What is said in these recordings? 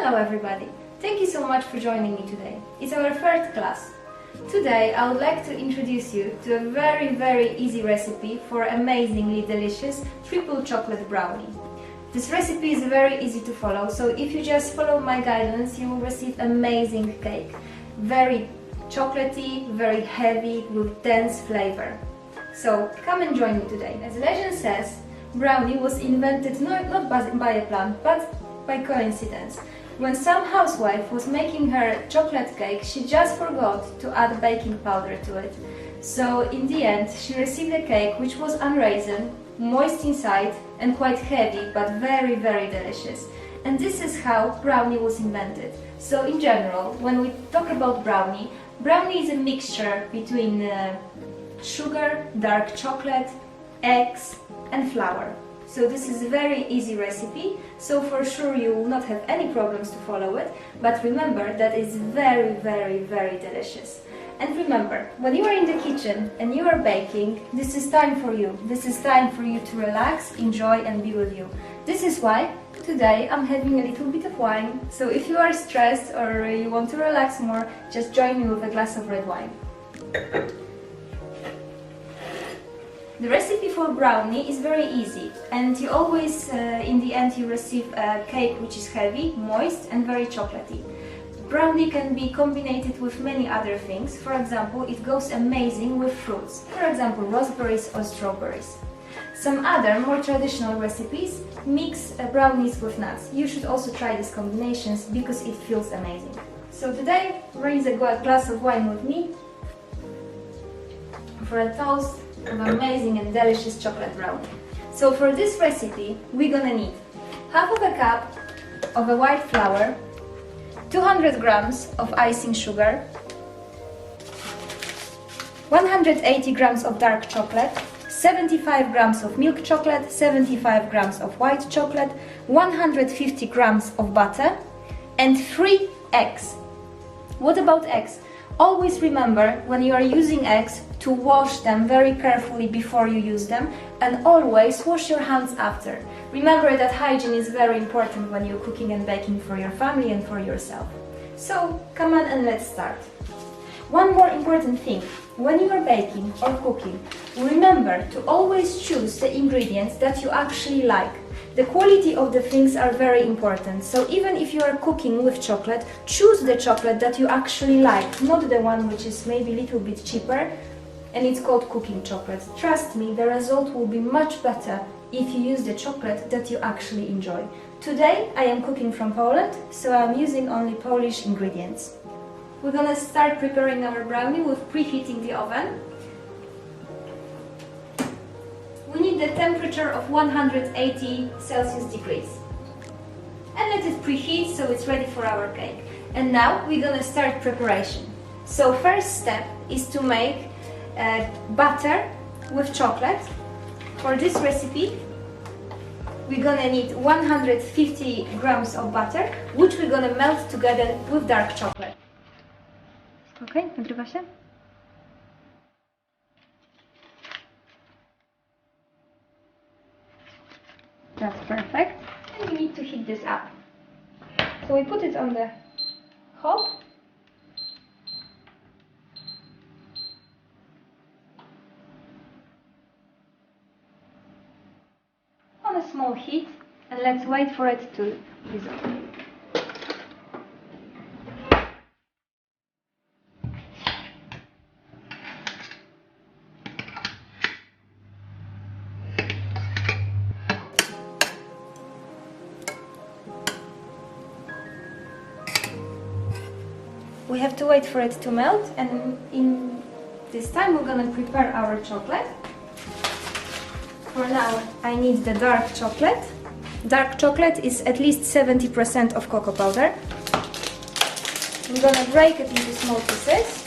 Hello everybody! Thank you so much for joining me today. It's our third class. Today I would like to introduce you to a very easy recipe for amazingly delicious triple chocolate brownie. This recipe is very easy to follow, so if you just follow my guidance you will receive amazing cake. Very chocolatey, very heavy with dense flavor. So come and join me today. As legend says, brownie was invented not by a plant but by coincidence. When some housewife was making her chocolate cake, she just forgot to add baking powder to it. So in the end, she received a cake which was unraisined, moist inside and quite heavy, but very delicious. And this is how brownie was invented. So in general, when we talk about brownie is a mixture between sugar, dark chocolate, eggs and flour. So this is a very easy recipe, so for sure you will not have any problems to follow it, but remember that it's very delicious. And remember, when you are in the kitchen and you are baking, this is time for you. This is time for you to relax, enjoy and be with you. This is why today I'm having a little bit of wine, so if you are stressed or you want to relax more, just join me with a glass of red wine. The recipe for brownie is very easy, and you always, in the end, you receive a cake which is heavy, moist and very chocolatey. Brownie can be combined with many other things. For example, it goes amazing with fruits, for example, raspberries or strawberries. Some other, more traditional recipes mix brownies with nuts. You should also try these combinations because it feels amazing. So today, raise a glass of wine with me for a toast of amazing and delicious chocolate brownie. So for this recipe we're gonna need half of a cup of a white flour, 200 grams of icing sugar, 180 grams of dark chocolate, 75 grams of milk chocolate, 75 grams of white chocolate, 150 grams of butter and 3 eggs. What about eggs? Always remember, when you are using eggs, to wash them very carefully before you use them, and always wash your hands after. Remember that hygiene is very important when you're cooking and baking for your family and for yourself. So come on and let's start. One more important thing, when you are baking or cooking, remember to always choose the ingredients that you actually like. The quality of the things are very important, so even if you are cooking with chocolate, choose the chocolate that you actually like, not the one which is maybe a little bit cheaper and it's called cooking chocolate. Trust me, the result will be much better if you use the chocolate that you actually enjoy. Today I am cooking from Poland, so I'm using only Polish ingredients. We're gonna start preparing our brownie with preheating the oven. We need the temperature of 180 Celsius degrees. And let it preheat so it's ready for our cake. And now we're gonna start preparation. So first step is to make butter with chocolate. For this recipe we're gonna need 150 grams of butter, which we're gonna melt together with dark chocolate. Okay, nagrywa się? That's perfect. And we need to heat this up. So we put it on the hob. On a small heat, and let's wait for it to dissolve. We have to wait for it to melt, and in this time we're gonna prepare our chocolate. For now I need the dark chocolate. Dark chocolate is at least 70% of cocoa powder. I'm gonna break it into small pieces.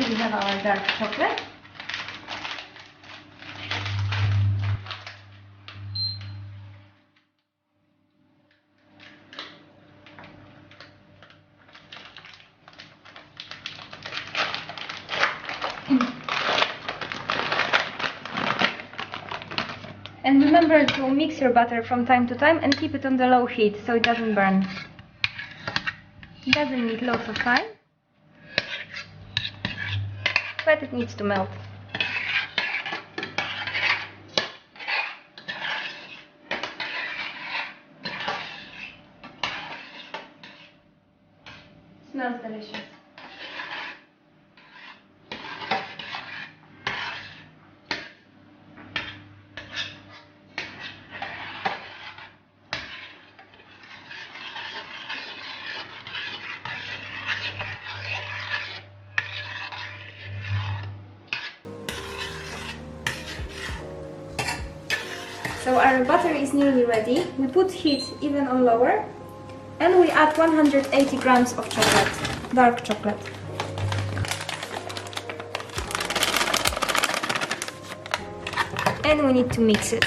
we have our dark chocolate. And remember to mix your butter from time to time and keep it on the low heat so it doesn't burn. It doesn't need lots of time, but it needs to melt. Smells delicious. So our butter is nearly ready. We put heat even on lower and we add 180 grams of chocolate, dark chocolate. And we need to mix it.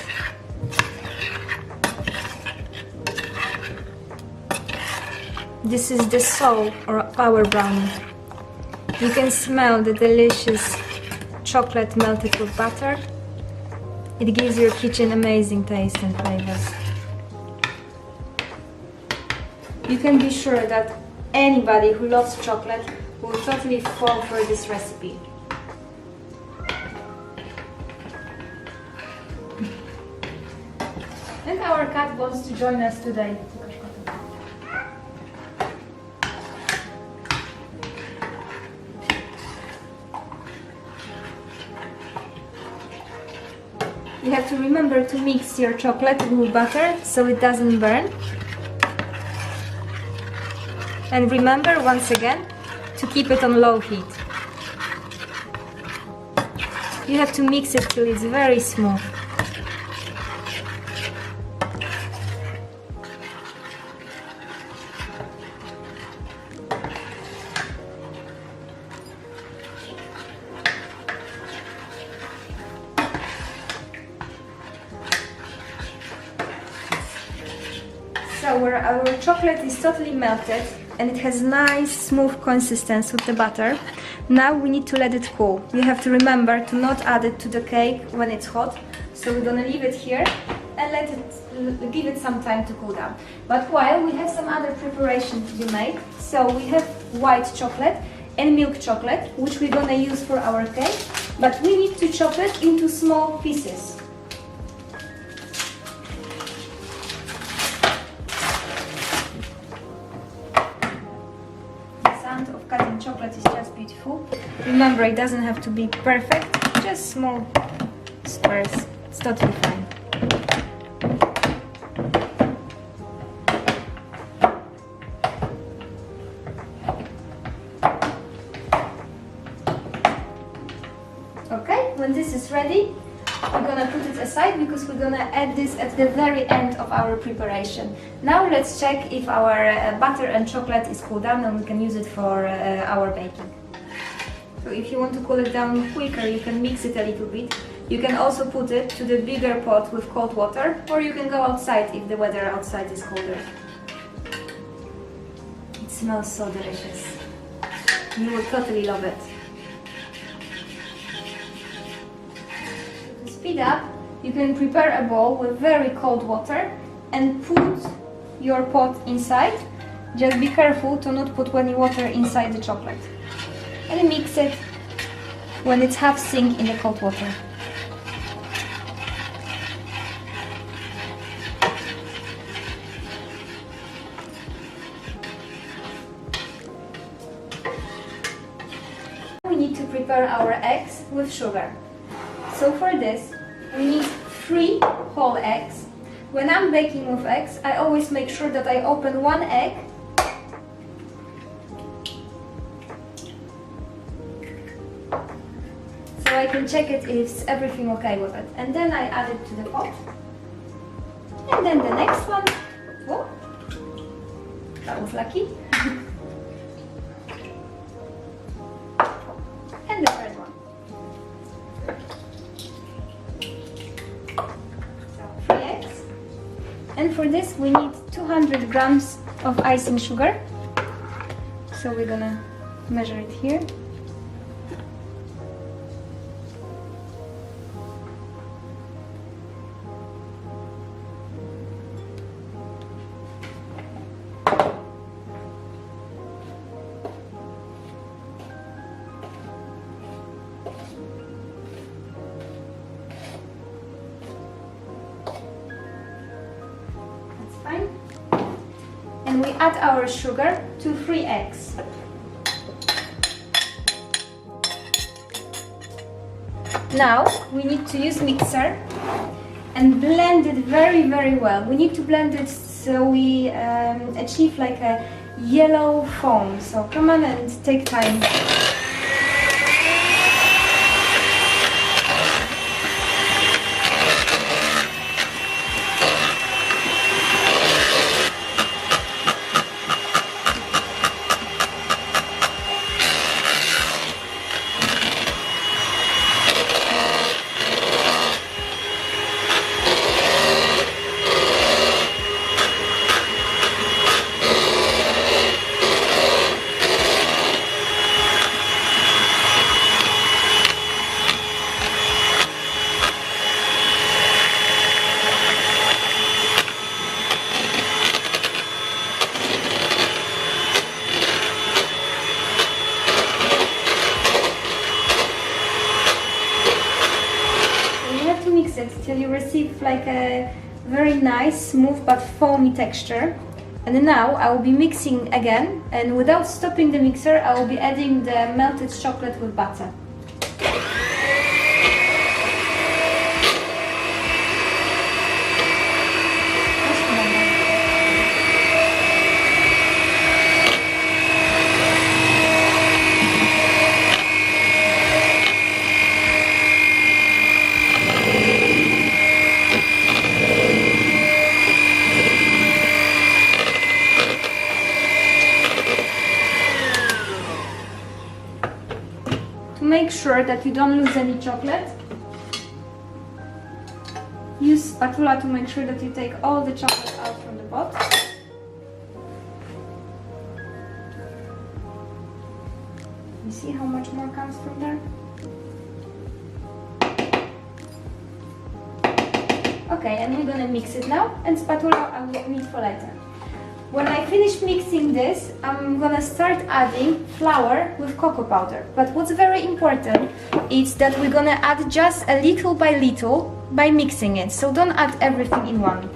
This is the soul of our brownie. You can smell the delicious chocolate melted with butter. It gives your kitchen amazing taste and flavors. You can be sure that anybody who loves chocolate will totally fall for this recipe. And our cat wants to join us today. You have to remember to mix your chocolate with butter so it doesn't burn. And remember once again to keep it on low heat. You have to mix it till it's very smooth. So our chocolate is totally melted and it has nice smooth consistency with the butter. Now we need to let it cool. You have to remember to not add it to the cake when it's hot. So we're gonna leave it here and give it some time to cool down. But while we have some other preparation to be made. So we have white chocolate and milk chocolate, which we're gonna use for our cake. But we need to chop it into small pieces. Of cutting chocolate is just beautiful. Remember, it doesn't have to be perfect, just small squares. It's totally fine. Okay, when this is ready, we're gonna put it aside because we're gonna add this at the very end of our preparation. Now let's check if our butter and chocolate is cooled down and we can use it for our baking. So if you want to cool it down quicker, you can mix it a little bit. You can also put it to the bigger pot with cold water, or you can go outside if the weather outside is colder. It smells so delicious. You will totally love it. Speed up, you can prepare a bowl with very cold water and put your pot inside. Just be careful to not put any water inside the chocolate. And mix it when it's half sink in the cold water. We need to prepare our eggs with sugar. So for this, we need 3 whole eggs. When I'm baking with eggs, I always make sure that I open one egg so I can check it if everything okay with it. And then I add it to the pot. And then the next one. Oh, that was lucky. And And for this we need 200 grams of icing sugar. So we're gonna measure it here. And we add our sugar to 3 eggs. Now we need to use mixer and blend it very, very well. We need to blend it so we achieve like a yellow foam. So come on and take time. Till you receive like a very nice, smooth but foamy texture. And now I will be mixing again, and without stopping the mixer I will be adding the melted chocolate with butter. Make sure that you don't lose any chocolate. Use spatula to make sure that you take all the chocolate out from the pot. You see how much more comes from there? Okay, and we're gonna mix it now, and spatula I will need for later. When I finish mixing this, I'm gonna start adding flour with cocoa powder. But what's very important is that we're gonna add just a little by mixing it. So don't add everything in one.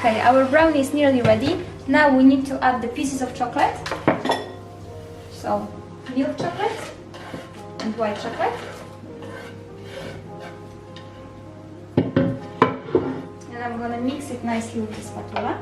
Okay, our brownie is nearly ready. Now we need to add the pieces of chocolate. So, milk chocolate and white chocolate. And I'm gonna mix it nicely with the spatula.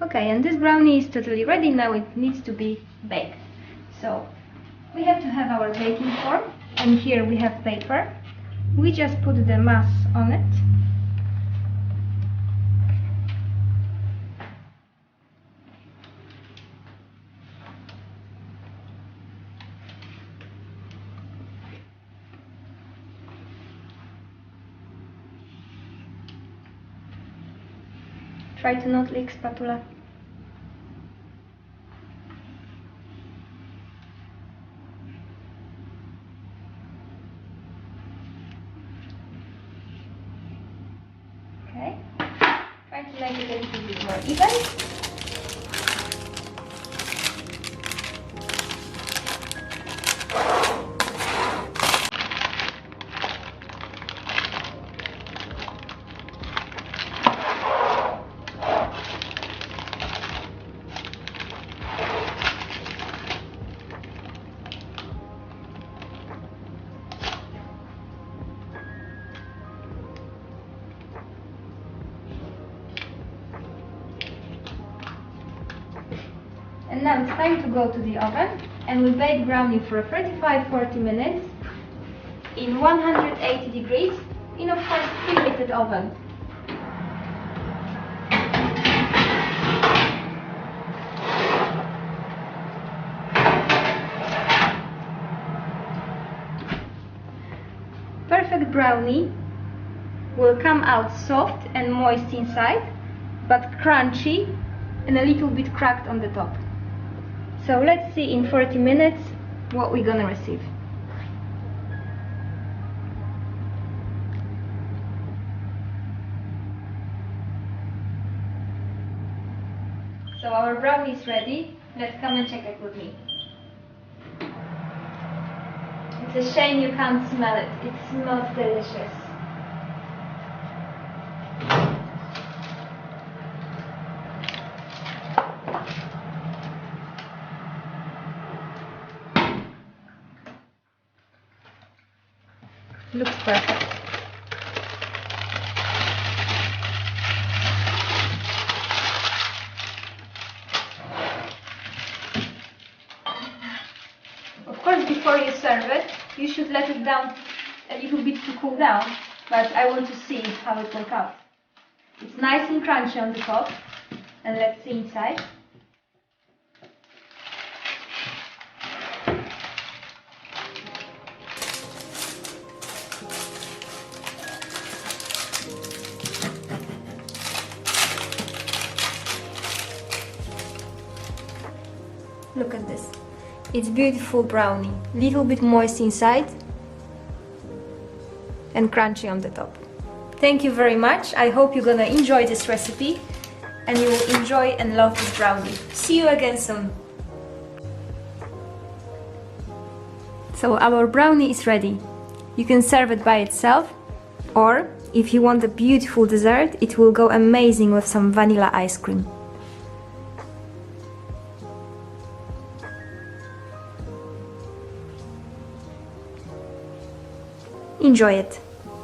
Okay, and this brownie is totally ready. Now it needs to be baked. So we have to have our baking form, and here we have paper. We just put the mass on it. Try to not leak spatula. Okay. Try to make it a little bit more even. And now it's time to go to the oven, and we bake brownie for 35-40 minutes in 180 degrees in, of course, preheated oven. Perfect brownie will come out soft and moist inside, but crunchy and a little bit cracked on the top. So let's see in 40 minutes what we're gonna receive. So our brownie is ready. Let's come and check it with me. It's a shame you can't smell it. It smells delicious. Looks perfect. Of course, before you serve it, you should let it down a little bit to cool down, but I want to see how it will out. It's nice and crunchy on the top, and let's see inside. Look at this. It's beautiful brownie, little bit moist inside and crunchy on the top. Thank you very much. I hope you're gonna enjoy this recipe and you will enjoy and love this brownie. See you again soon. So our brownie is ready. You can serve it by itself, or if you want a beautiful dessert, it will go amazing with some vanilla ice cream. Enjoy it!